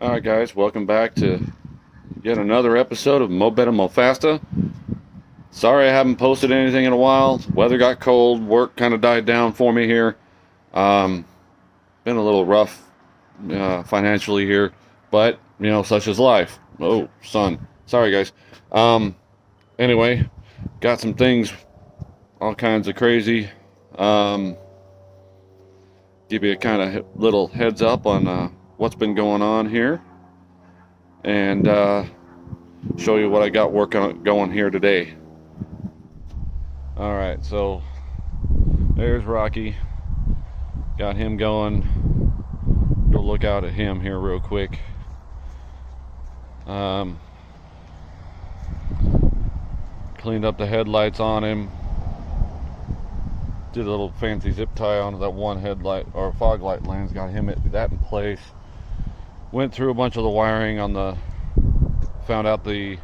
Alright guys, welcome back to yet another episode of Mo Better Mo Faster. Sorry I haven't posted anything in a while. Weather got cold, work kind of died down for me here. Been a little rough financially here, but you know, such is life. Oh, son. Sorry guys. Anyway, got some things, all kinds of crazy. Give you a kind of little heads up on what's been going on here, and show you what I got going here today. Alright, so there's Rocky. Got him going. Go look out at him here real quick. Cleaned up the headlights on him. Did a little fancy zip tie onto that one headlight or fog light lens. Got him that in place. Went through a bunch of the wiring on the. Found out the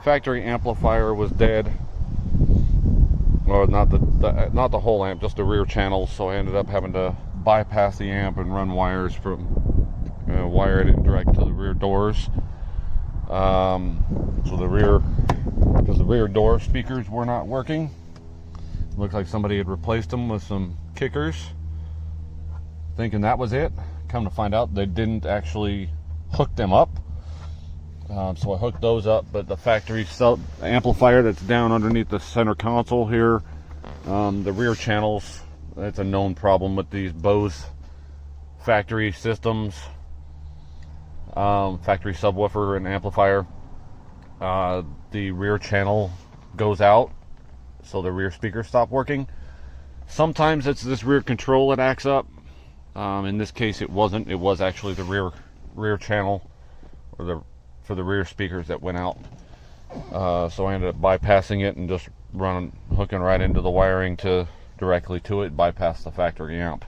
factory amplifier was dead, or not the whole amp, just the rear channels. So I ended up having to bypass the amp and run wires from wire it in direct to the rear doors. So because the rear door speakers were not working. Looked like somebody had replaced them with some kickers, thinking that was it. Come to find out they didn't actually hook them up. So I hooked those up, but the factory amplifier that's down underneath the center console here, the rear channels, that's a known problem with these Bose factory systems, factory subwoofer and amplifier. The rear channel goes out, so the rear speakers stop working. Sometimes it's this rear control that acts up. In this case it wasn't. It was actually the rear channel, or for the rear speakers that went out. So I ended up bypassing it and just hooking right into the wiring directly to it, bypass the factory amp.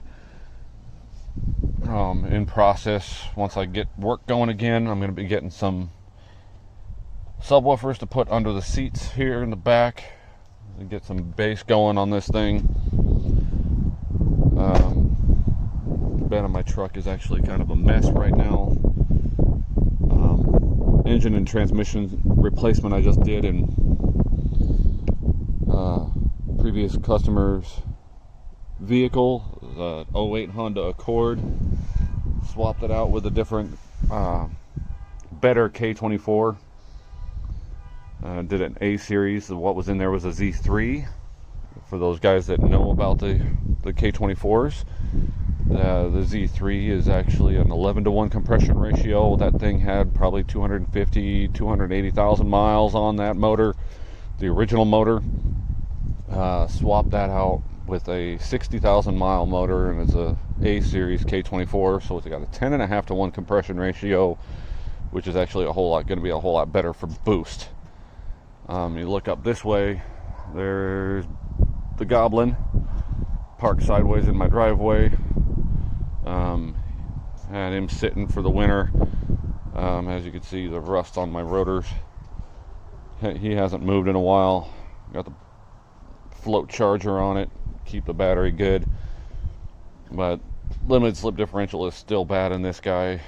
In process, once I get work going again, I'm going to be getting some subwoofers to put under the seats here in the back and get some bass going on this thing. The bed of my truck is actually kind of a mess right now. Engine and transmission replacement I just did in previous customer's vehicle, 08 Honda Accord. Swapped it out with a different, better K24. Did an A series. What was in there was a Z3. For those guys that know about the K24s, the Z3 is actually an 11-to-1 compression ratio. That thing had probably 280,000 miles on that motor, the original motor. Swapped that out with a 60,000 mile motor, and it's a A series K24, so it's got a 10.5-to-1 compression ratio, which is actually going to be a whole lot better for boost. You look up this way, there's the Goblin parked sideways in my driveway. Had him sitting for the winter. As you can see, the rust on my rotors. He hasn't moved in a while. Got the float charger on it, keep the battery good. But limited slip differential is still bad in this guy.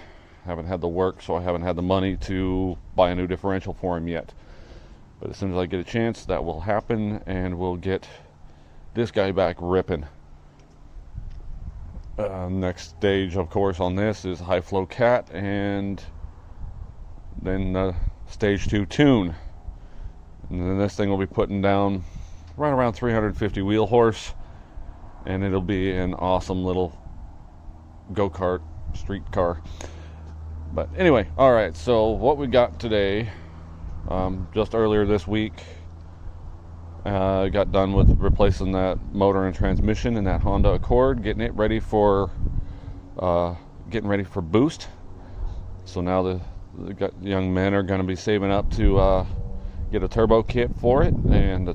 Haven't had the work, so I haven't had the money to buy a new differential for him yet. But as soon as I get a chance, that will happen, and we'll get this guy back ripping. Next stage, of course, on this is high flow cat, and then stage 2 tune. And then this thing will be putting down right around 350 wheel horse, and it'll be an awesome little go-kart street car. But anyway, all right, so what we got today, just earlier this week, got done with replacing that motor and transmission in that Honda Accord, getting ready for boost. So now the young men are going to be saving up to get a turbo kit for it, and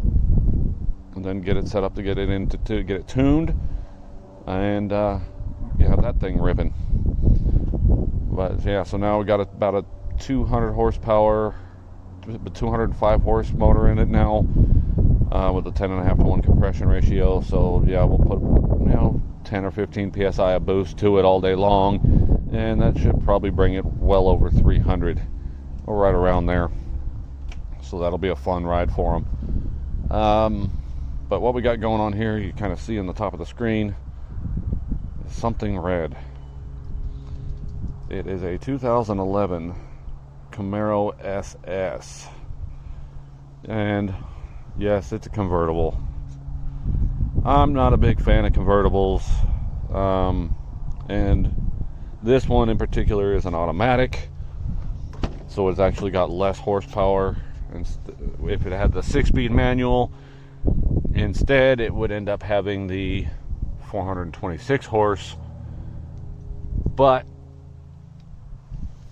then get it set up to get it tuned, and have that thing ripping. But yeah, so now we got about a 200 horsepower, 205 horse motor in it now. With a 10.5-to-1 compression ratio. So yeah, we'll put 10 or 15 psi of boost to it all day long, and that should probably bring it well over 300 or right around there. So that'll be a fun ride for them. But what we got going on here, you kind of see on the top of the screen, is something red. It is a 2011 Camaro SS, and yes, it's a convertible. I'm not a big fan of convertibles, and this one in particular is an automatic, so it's actually got less horsepower. And if it had the 6-speed manual, instead it would end up having the 426 horse, but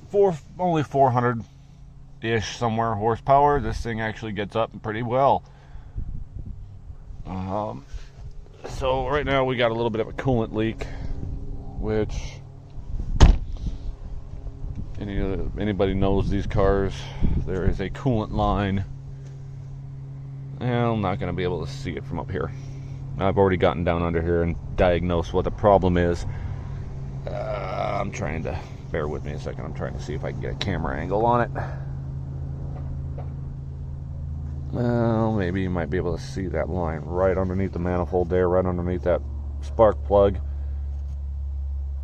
for only 400-ish somewhere horsepower, this thing actually gets up pretty well. So right now we got a little bit of a coolant leak, which anybody knows these cars, there is a coolant line. I'm not going to be able to see it from up here. I've already gotten down under here and diagnosed what the problem is. I'm trying to, bear with me a second, I'm trying to see if I can get a camera angle on it. Well, maybe you might be able to see that line right underneath the manifold there, right underneath that spark plug.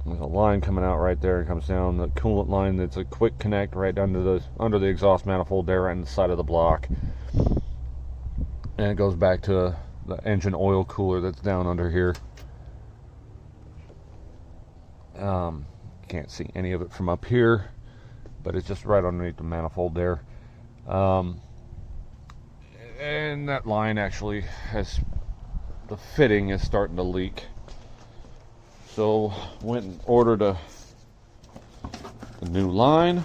There's a line coming out right there. It comes down the coolant line. That's a quick connect right under the exhaust manifold there, right on the side of the block. And it goes back to the engine oil cooler that's down under here. Can't see any of it from up here, but it's just right underneath the manifold there. And that line actually has, the fitting is starting to leak. So went and ordered a new line.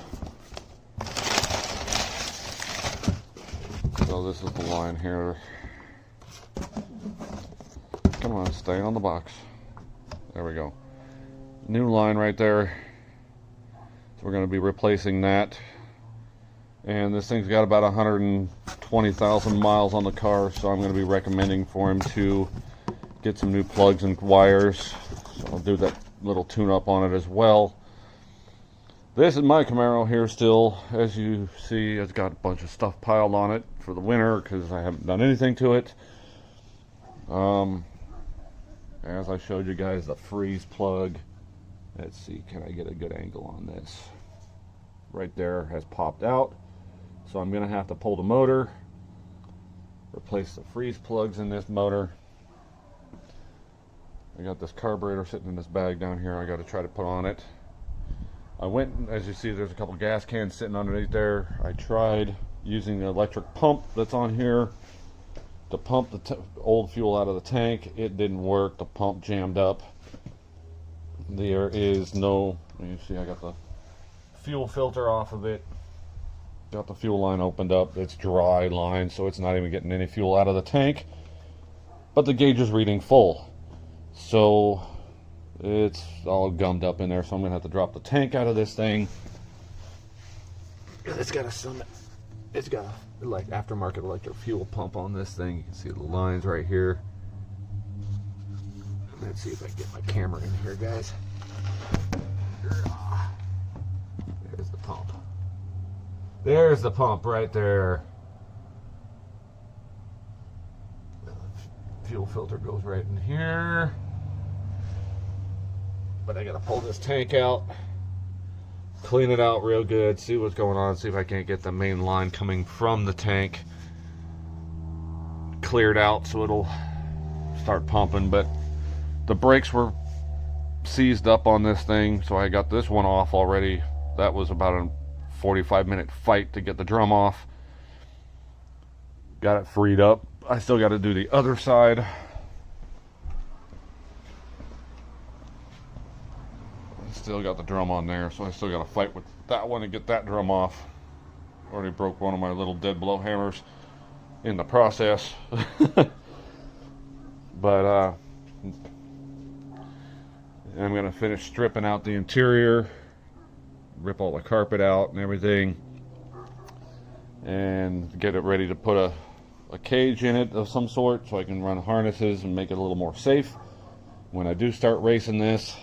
So this is the line here. Come on, stay on the box. There we go. New line right there. So we're going to be replacing that. And this thing's got about 120,000 miles on the car, so I'm going to be recommending for him to get some new plugs and wires. So I'll do that little tune-up on it as well. This is my Camaro here still. As you see, it's got a bunch of stuff piled on it for the winter because I haven't done anything to it. As I showed you guys, the freeze plug. Let's see, can I get a good angle on this? Right there has popped out. So I'm going to have to pull the motor, replace the freeze plugs in this motor. I got this carburetor sitting in this bag down here. I got to try to put on it. I went, as you see, there's a couple gas cans sitting underneath there. I tried using the electric pump that's on here to pump the old fuel out of the tank. It didn't work. The pump jammed up. There is no, you see, I got the fuel filter off of it. Got the fuel line opened up. It's dry line, so it's not even getting any fuel out of the tank. But the gauge is reading full. So it's all gummed up in there, so I'm going to have to drop the tank out of this thing. It's got a like aftermarket electric fuel pump on this thing. You can see the lines right here. Let's see if I can get my camera in here, guys. There's the pump. There's the pump right there. The fuel filter goes right in here. But I gotta pull this tank out, clean it out real good, see what's going on, see if I can't get the main line coming from the tank cleared out so it'll start pumping. But the brakes were seized up on this thing, so I got this one off already. That was about a 45-minute fight to get the drum off. Got it freed up. I still got to do the other side. Still got the drum on there, so I still got to fight with that one to get that drum off. Already broke one of my little dead blow hammers in the process. But I'm going to finish stripping out the interior, rip all the carpet out and everything, and get it ready to put a cage in it of some sort so I can run harnesses and make it a little more safe when I do start racing this.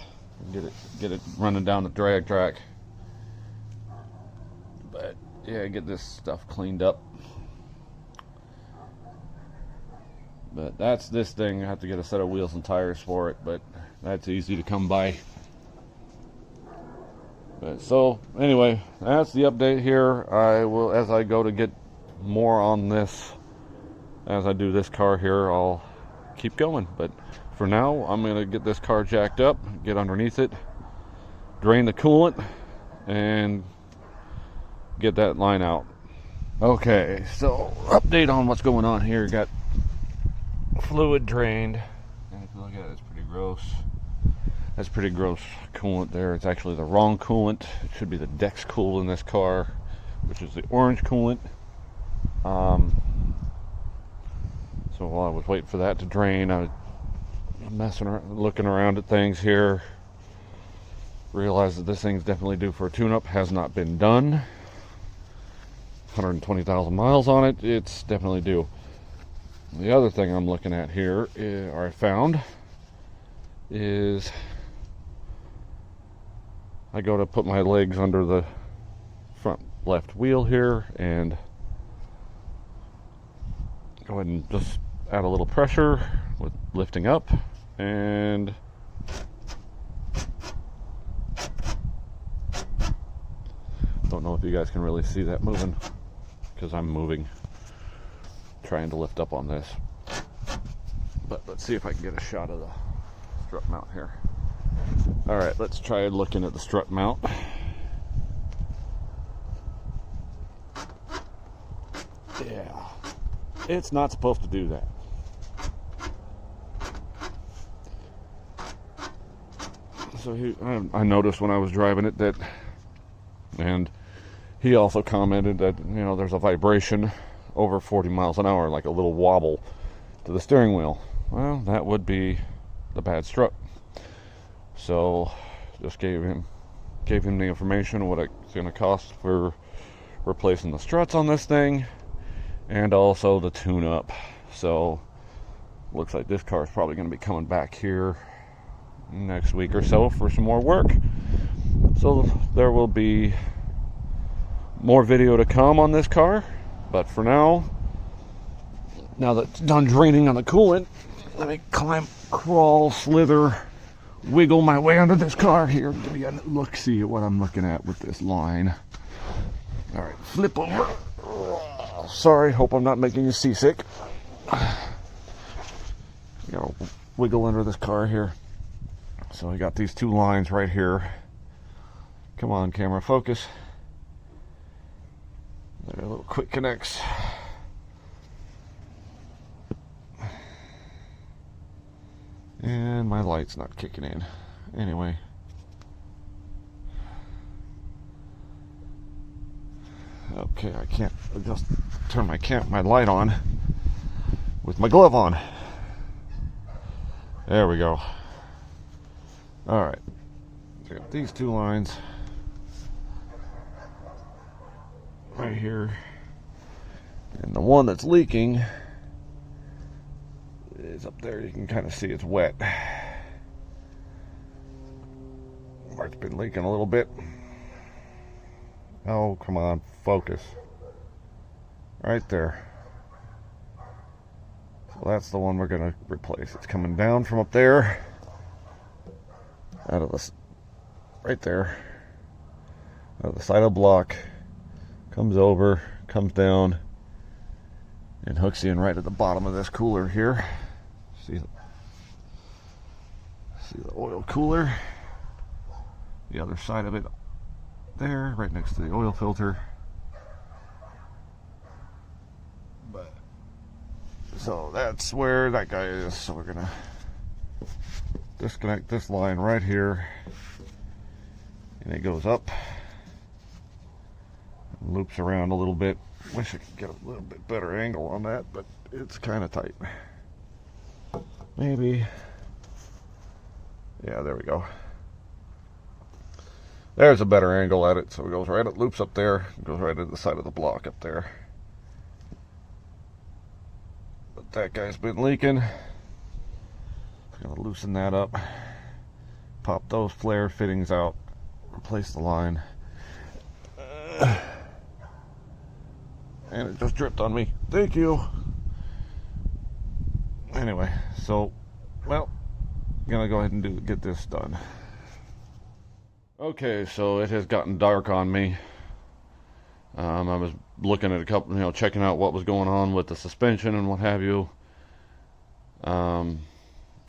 get it running down the drag track. But yeah, get this stuff cleaned up. But that's this thing. I have to get a set of wheels and tires for it, but that's easy to come by. But so anyway, that's the update here. I will, as I go to get more on this, as I do this car here, I'll keep going. But for now, I'm going to get this car jacked up, get underneath it, drain the coolant, and get that line out. Okay, so update on what's going on here. Got fluid drained, and if you look at it, it's pretty gross. That's pretty gross coolant there. It's actually the wrong coolant. It should be the Dex Cool in this car, which is the orange coolant. So while I was waiting for that to drain, I was messing around, looking around at things here. Realized that this thing's definitely due for a tune-up. Has not been done. 120,000 miles on it. It's definitely due. The other thing I'm looking at here, or I found, is I go to put my legs under the front left wheel here and go ahead and just add a little pressure with lifting up, and don't know if you guys can really see that moving because I'm moving, trying to lift up on this. But let's see if I can get a shot of the strut mount here. Alright, let's try looking at the strut mount. Yeah, it's not supposed to do that. So I noticed when I was driving it that, and he also commented that, you know, there's a vibration over 40 miles an hour, like a little wobble to the steering wheel. Well, that would be the bad strut. So just gave him the information of what it's going to cost for replacing the struts on this thing, and also the tune-up. So looks like this car is probably going to be coming back here next week or so for some more work. So there will be more video to come on this car, but for now that it's done draining on the coolant, let me climb, crawl, slither, wiggle my way under this car here. Give you a look, see at what I'm looking at with this line. All right, flip over. Sorry, hope I'm not making you seasick. You gotta wiggle under this car here. So I got these two lines right here. Come on, camera, focus. They're little quick connects. And my light's not kicking in. Anyway. Okay, I can't just turn my light on with my glove on. There we go. Alright. So I got these two lines right here. And the one that's leaking is up there. You can kind of see it's wet. Or it's been leaking a little bit. Oh, come on, focus. Right there. So that's the one we're going to replace. It's coming down from up there. Out of this, right there. Out of the side of the block. Comes over, comes down, and hooks in right at the bottom of this cooler here. See the oil cooler. The other side of it there, right next to the oil filter. But so that's where that guy is. So we're gonna disconnect this line right here, and it goes up, loops around a little bit. Wish I could get a little bit better angle on that, but it's kind of tight. Maybe. Yeah, there we go. There's a better angle at it. So it goes right, it loops up there, goes right to the side of the block up there. But that guy's been leaking. I'm gonna loosen that up, Pop those flare fittings out, replace the line. And it just dripped on me. Thank you. Anyway, so, well, I'm gonna go ahead and get this done. Okay, so it has gotten dark on me. I was looking at a couple, checking out what was going on with the suspension and what have you. And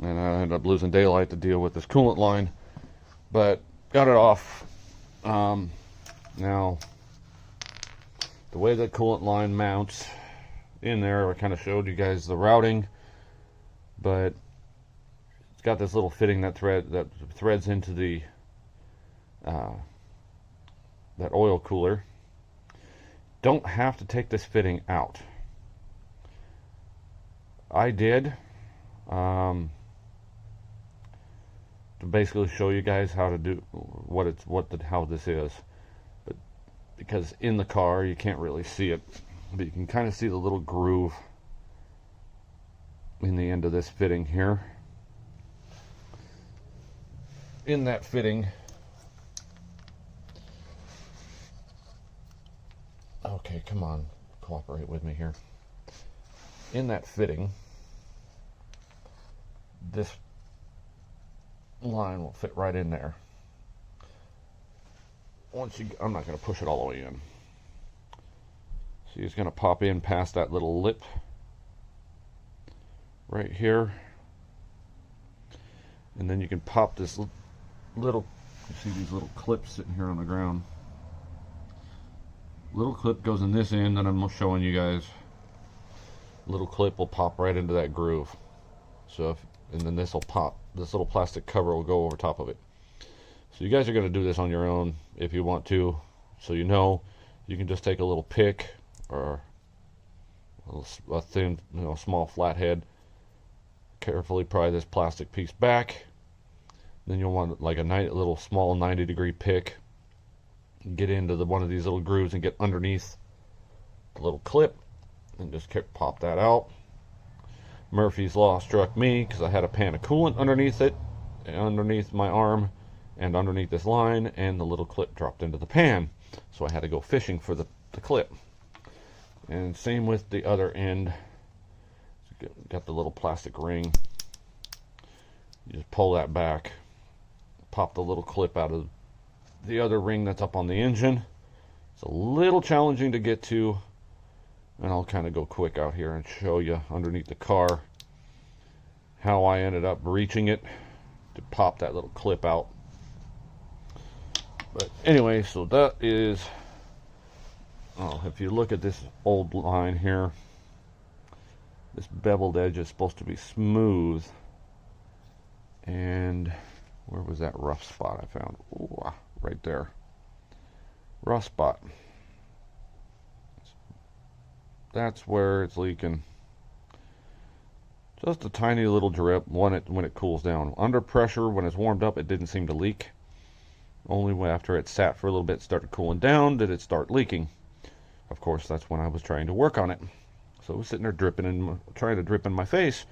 I ended up losing daylight to deal with this coolant line, but got it off. Now, the way that coolant line mounts in there, I kind of showed you guys the routing, but it's got this little fitting that threads into the that oil cooler. Don't have to take this fitting out. I did to basically show you guys how to do how this is, but because in the car you can't really see it, but you can kind of see the little groove in the end of this fitting here. In that fitting, okay, come on, cooperate with me here. In that fitting, this line will fit right in there. I'm not going to push it all the way in. See, it's going to pop in past that little lip right here, and then you can pop this little, you see these little clips sitting here on the ground. Little clip goes in this end that I'm showing you guys. Little clip will pop right into that groove. So and then this will pop, this little plastic cover will go over top of it. So you guys are going to do this on your own if you want to. So you can just take a little pick or a thin, small flathead, carefully pry this plastic piece back. Then you'll want like a little small 90-degree pick, get into one of these little grooves and get underneath the little clip and just pop that out. Murphy's Law struck me because I had a pan of coolant underneath it, underneath my arm and underneath this line, and the little clip dropped into the pan, so I had to go fishing for the clip. And same with the other end. Got the little plastic ring, you just pull that back, pop the little clip out of the other ring that's up on the engine. It's a little challenging to get to, and I'll kind of go quick out here and show you underneath the car how I ended up reaching it to pop that little clip out. But anyway, so that is, if you look at this old line here, this beveled edge is supposed to be smooth, and where was that rough spot I found? Ooh, right there, rough spot. That's where it's leaking. Just a tiny little drip when it cools down. Under pressure, when it's warmed up, it didn't seem to leak. Only after it sat for a little bit, started cooling down, did it start leaking. Of course, that's when I was trying to work on it. So it was sitting there dripping and trying to drip in my face.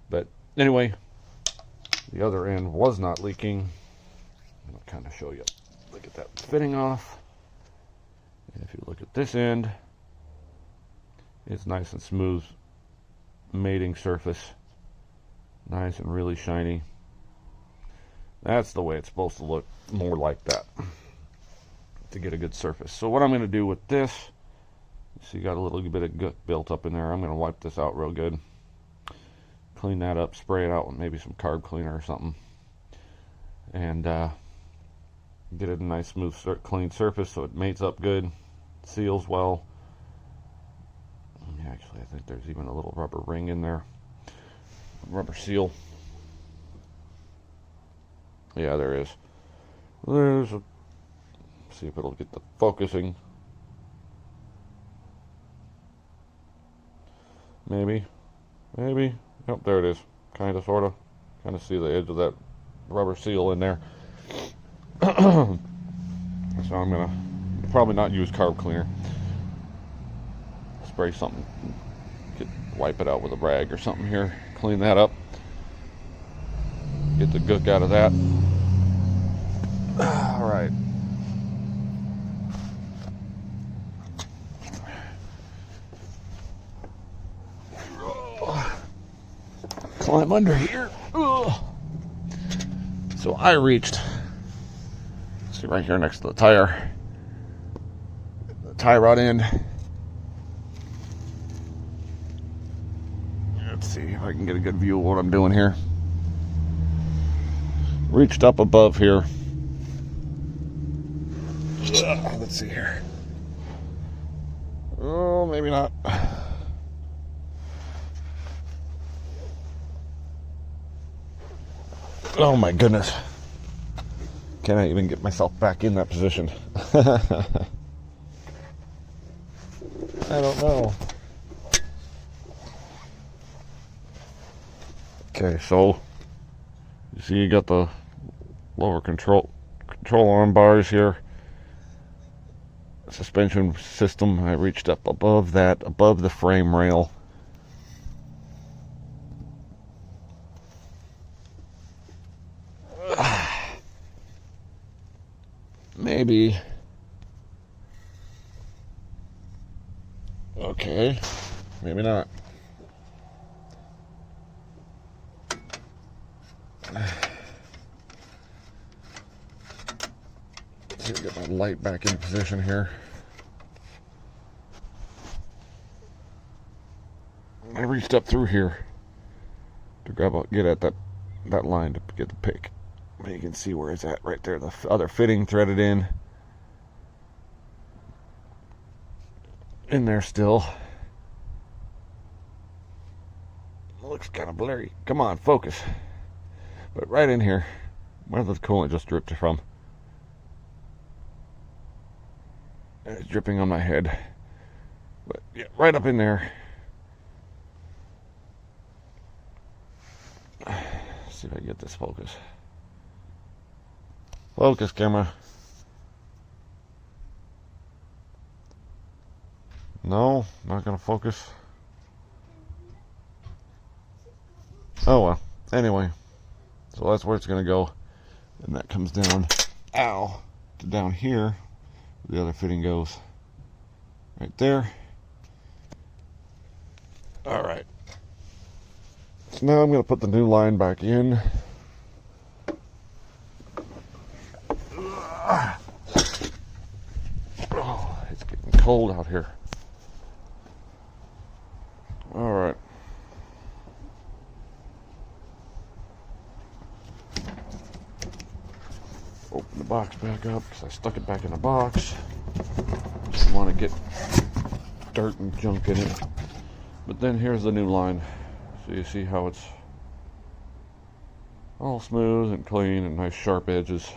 But anyway, the other end was not leaking. I'll kind of show you. Look at that fitting off. And if you look at this end, it's nice and smooth mating surface, nice and really shiny. That's the way it's supposed to look, more like that, to get a good surface. So what I'm going to do with this, see, got a little bit of gut built up in there. I'm going to wipe this out real good, clean that up, spray it out with maybe some carb cleaner or something, and get it a nice smooth clean surface so it mates up good, seals well. Actually, I think there's even a little rubber ring in there, rubber seal. Yeah, there is. See if it'll get the focusing. Maybe. Yep, there it is. Kind of, sort of. Kind of see the edge of that rubber seal in there. So I'm gonna probably not use carb cleaner. Spray something, wipe it out with a rag or something here, clean that up, get the gook out of that, climb under here. Ugh. So I reached, see right here next to the tie rod end. Let's see if I can get a good view of what I'm doing here. Reached up above here. Let's see here. Oh, maybe not. Oh my goodness. Can I even get myself back in that position? I don't know. Okay, so you see you got the lower control arm bars here. Suspension system, I reached up above that, above the frame rail. Maybe. Okay, maybe not. Let's see, get my light back in position here. I reached up through here to get at that line to get the pick. But you can see where it's at right there. The other fitting threaded in there still. It looks kind of blurry. Come on, focus. But right in here, where the coolant just dripped from. It's dripping on my head. But yeah, right up in there. Let's see if I can get this focus. Focus, camera. No, not gonna focus. Oh well. Anyway, so that's where it's gonna go, and that comes down, ow, to down here. The other fitting goes right there. All right. So now I'm gonna put the new line back in. Oh, it's getting cold out here. All right. Open the box back up because I stuck it back in the box. Didn't want to get dirt and junk in it. But then here's the new line. So you see how it's all smooth and clean and nice sharp edges.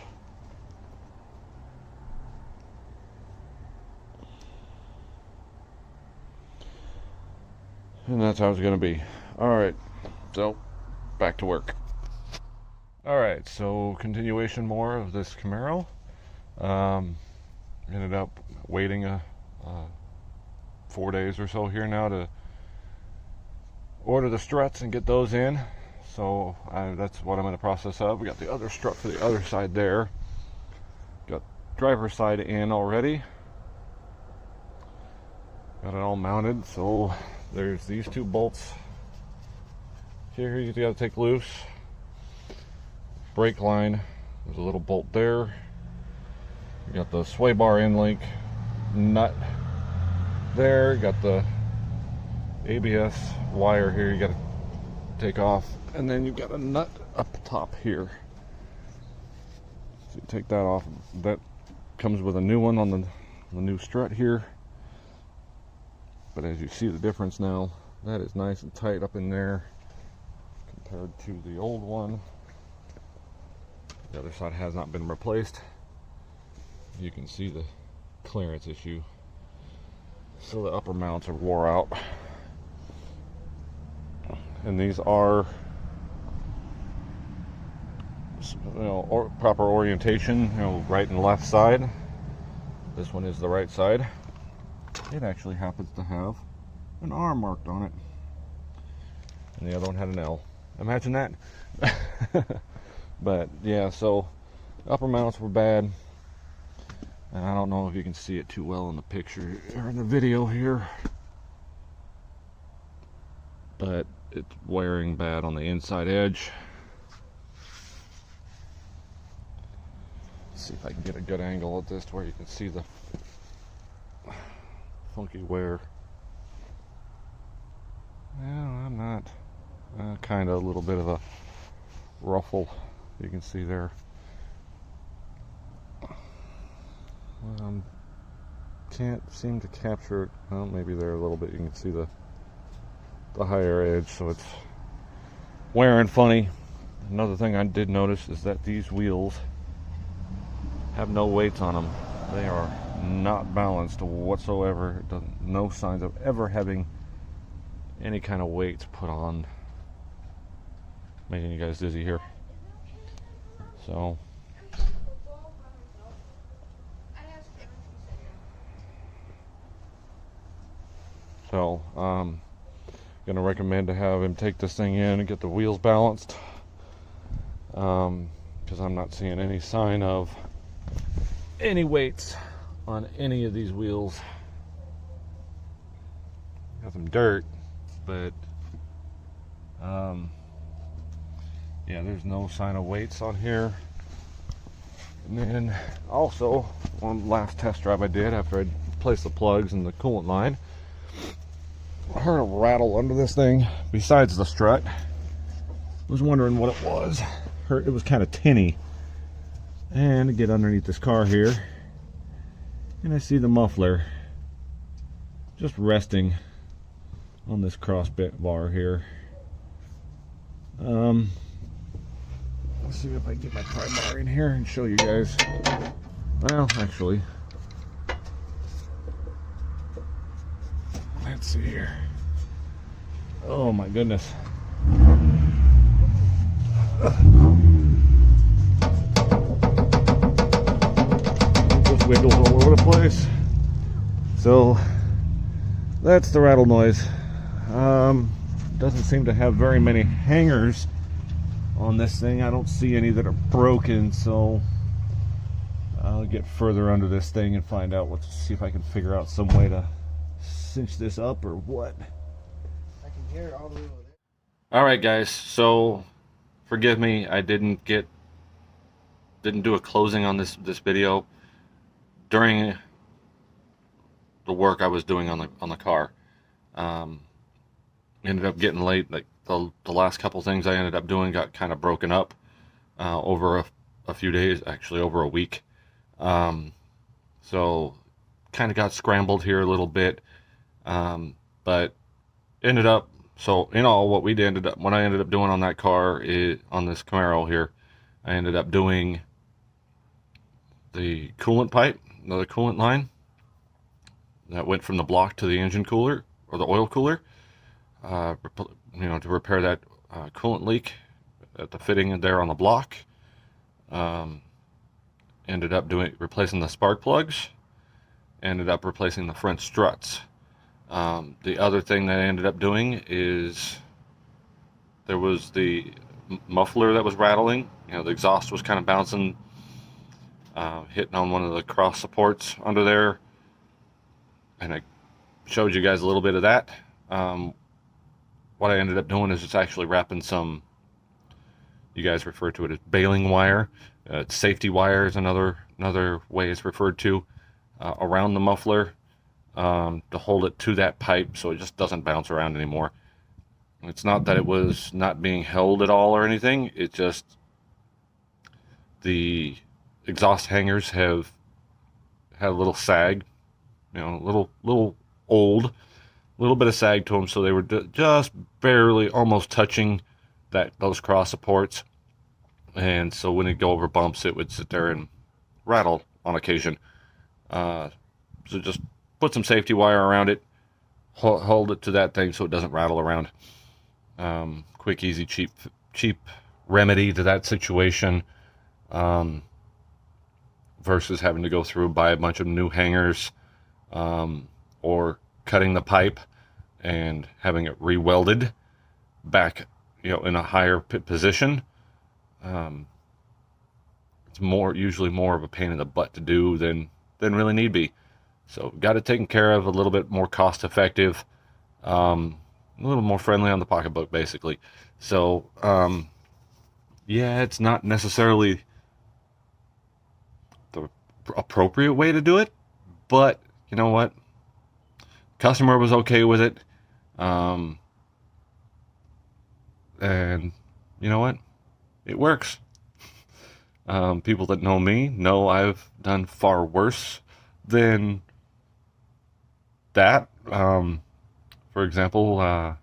And that's how it's going to be. Alright, so back to work. Alright, so continuation more of this Camaro. Ended up waiting 4 days or so here now to order the struts and get those in. So that's what I'm in the process of. We got the other strut for the other side there. Got driver's side in already. Got it all mounted, so there's these two bolts here you got to take loose. Brake line, there's a little bolt there. You got the sway bar end link nut there. Got the ABS wire here you got to take off, and then you've got a nut up top here. So you take that off. That comes with a new one on the new strut here. But as you see the difference now, that is nice and tight up in there compared to the old one. The other side has not been replaced. You can see the clearance issue. So the upper mounts are wore out. And these are, proper orientation, right and left side. This one is the right side. It actually happens to have an R marked on it, and the other one had an L. Imagine that. But yeah, so upper mounts were bad, and I don't know if you can see it too well in the picture or in the video here, but it's wearing bad on the inside edge. Let's see if I can get a good angle at this to where you can see the funky wear. No, I'm not. Kind of a little bit of a ruffle, you can see there. Can't seem to capture it. Well, maybe there a little bit. You can see the higher edge, so it's wearing funny. Another thing I did notice is that these wheels have no weights on them. They are not balanced whatsoever. No signs of ever having any kind of weights put on. Making you guys dizzy here. So gonna recommend to have him take this thing in and get the wheels balanced, because I'm not seeing any sign of any weights on any of these wheels. Got some dirt, but yeah, there's no sign of weights on here. And then also, one last test drive I did after I placed the plugs in the coolant line, I heard a rattle under this thing besides the strut. Was wondering what it was. It was kind of tinny. And I get underneath this car here, and I see the muffler just resting on this cross bar here. Let's see if I can get my pry bar in here and show you guys. Well, actually, let's see here. Oh my goodness. It just wiggles all over the place. So that's the rattle noise. Doesn't seem to have very many hangers on this thing. I don't see any that are broken, so I'll get further under this thing and find out see if I can figure out some way to cinch this up or what. I can hear it all the way over there. Alright guys, so forgive me, I didn't do a closing on this video during the work I was doing on the car. Ended up getting late. Like the last couple things I ended up doing got kind of broken up over a few days, actually over a week. So kind of got scrambled here a little bit, but ended up, so in all, what I ended up doing on that car is, on this Camaro here, I ended up doing the coolant pipe, the coolant line that went from the block to the engine cooler, or the oil cooler, to repair that coolant leak at the fitting there on the block. Ended up replacing the spark plugs, ended up replacing the front struts. The other thing that I ended up doing is there was the muffler that was rattling. The exhaust was kind of bouncing, hitting on one of the cross supports under there, and I showed you guys a little bit of that. What I ended up doing is just actually wrapping some, you guys refer to it as baling wire, safety wire is another way it's referred to, around the muffler, to hold it to that pipe so it just doesn't bounce around anymore. It's not that it was not being held at all or anything, it's just the exhaust hangers have had a little sag, a little old, little bit of sag to them, so they were just barely almost touching those cross supports, and so when it go over bumps, it would sit there and rattle on occasion. So just put some safety wire around it, hold it to that thing so it doesn't rattle around. Quick, easy, cheap remedy to that situation, versus having to go through and buy a bunch of new hangers, or cutting the pipe and having it re-welded back, in a higher position. It's usually more of a pain in the butt to do than really need be. So got it taken care of, a little bit more cost effective. a little more friendly on the pocketbook, basically. So, yeah, it's not necessarily the appropriate way to do it, but you know what? Customer was okay with it. And you know what? It works. People that know me know I've done far worse than that. For example,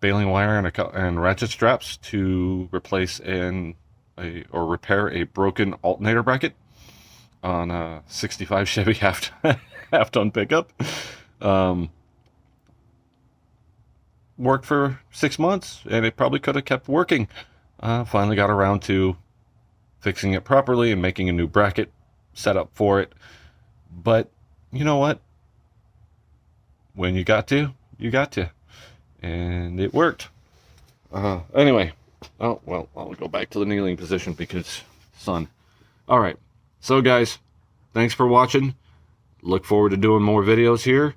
baling wire and ratchet straps to replace or repair a broken alternator bracket on a 65 Chevy half-ton pickup. Worked for 6 months, and it probably could have kept working. Finally got around to fixing it properly and making a new bracket set up for it. But you know what? When you got to, you got to. And it worked. Anyway. Oh, well, I'll go back to the kneeling position because sun. All right. So, guys, thanks for watching. Look forward to doing more videos here.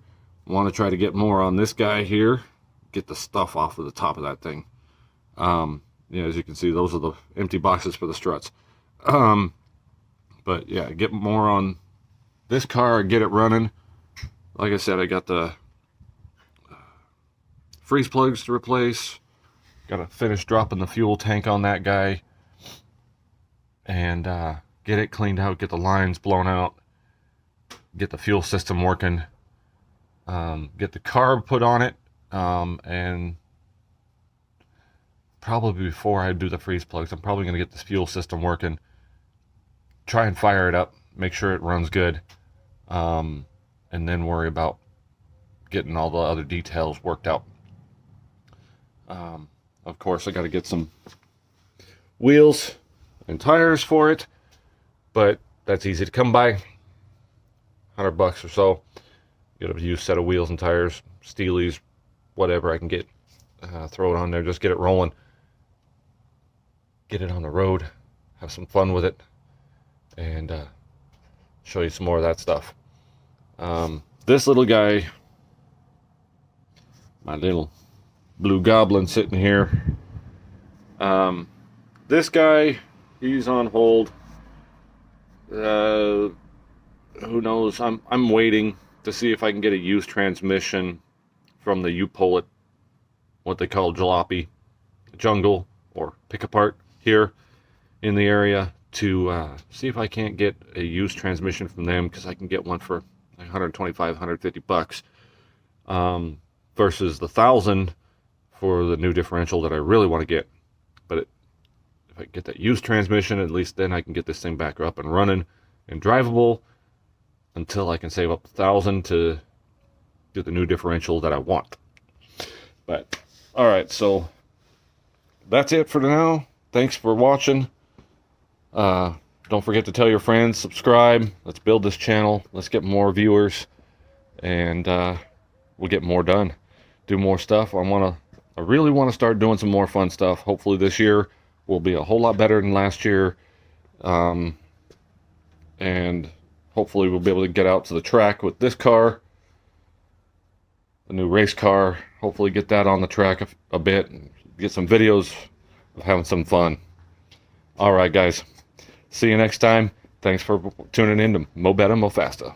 Want to try to get more on this guy here. Get the stuff off of the top of that thing. Yeah, as you can see, those are the empty boxes for the struts. But yeah, get more on this car, get it running. Like I said, I got the freeze plugs to replace. Got to finish dropping the fuel tank on that guy. And get it cleaned out, get the lines blown out. Get the fuel system working. Get the carb put on it. And probably before I do the freeze plugs, I'm probably going to get this fuel system working. Try and fire it up. Make sure it runs good. And then worry about getting all the other details worked out. Of course, I got to get some wheels and tires for it, but that's easy to come by. $100 or so. Get a used set of wheels and tires, Steelies, whatever I can get. Throw it on there, just get it rolling. Get it on the road, have some fun with it, and show you some more of that stuff. This little guy, my little blue goblin sitting here. This guy, he's on hold. Who knows? I'm waiting to see if I can get a used transmission from the U-Pull-It, what they call jalopy, jungle, or pick apart here in the area, to see if I can't get a used transmission from them, because I can get one for like $125, $150, versus the $1,000 for the new differential that I really want to get. But if I get that used transmission, at least then I can get this thing back up and running and drivable until I can save up $1,000 to get the new differential that I want. But all right, so that's it for now. Thanks for watching. Don't forget to tell your friends, subscribe. Let's build this channel. Let's get more viewers, and we'll get more done. Do more stuff. I really want to start doing some more fun stuff. Hopefully this year will be a whole lot better than last year. And hopefully we'll be able to get out to the track with this car, the new race car. Hopefully get that on the track a bit and get some videos of having some fun. All right, guys. See you next time. Thanks for tuning in to Mo Better, Mo Faster.